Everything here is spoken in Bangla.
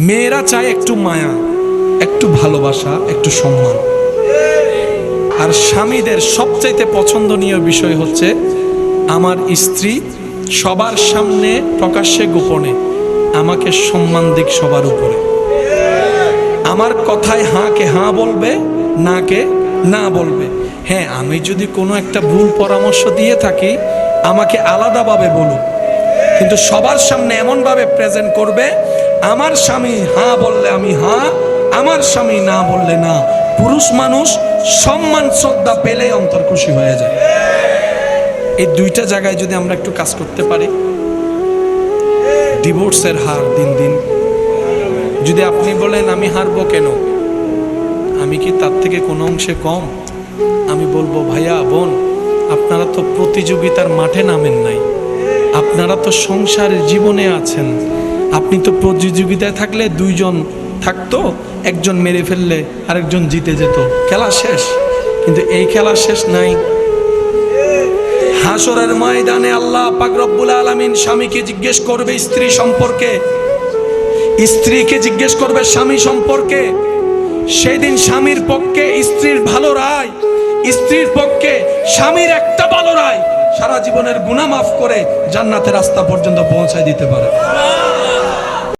মেয়েরা চায় একটু মায়া, একটু ভালোবাসা, একটু সম্মান। আর স্বামীদের সবচাইতে পছন্দনীয় বিষয় হচ্ছে আমার স্ত্রী সবার সামনে প্রকাশ্যে গোপনে আমাকে সম্মান দিক সবার উপরে। আমার কথায় হাঁ কে হাঁ বলবে, না কে না বলবে। হ্যাঁ, আমি যদি কোনো একটা ভুল পরামর্শ দিয়ে থাকি আমাকে আলাদাভাবে বলুক, কিন্তু সবার সামনে এমনভাবে প্রেজেন্ট করবে আমার স্বামী হাঁ বললে আমি হাঁ, আমার স্বামী না বললে না। পুরুষ মানুষ সম্মান শ্রদ্ধা পেলে অন্তর খুশি হয়ে যায়। এই দুইটা জায়গায় যদি আমরা একটু কাজ করতে পারি, ডিভোর্সের হার দিন দিন। যদি আপনি বলেন আমি হারবো কেন, আমি কি তার থেকে কোনো অংশে কম? আমি বলবো ভাইয়া বোন, আপনারা তো প্রতিযোগিতার মাঠে নামেন নাই, আপনারা তো সংসারের জীবনে আছেন। আপনি তো প্রতিযোগিতায় থাকলে দুইজন থাকতো, একজন মেরে ফেললে আরেকজন জিতে যেত, খেলা শেষ। কিন্তু এই খেলা শেষ নাই। হাসরের ময়দানে আল্লাহ পাক রব্বুল আলামিন স্বামীকে জিজ্ঞেস করবে স্ত্রী সম্পর্কে, স্ত্রীকে জিজ্ঞেস করবে স্বামী সম্পর্কে। সেদিন স্বামীর পক্ষে স্ত্রীর ভালো রায়, স্ত্রীর পক্ষে স্বামীর একটা ভালো রায় সারা জীবনের গুনাহ মাফ করে জান্নাতের রাস্তা পর্যন্ত পৌঁছায় দিতে পারে।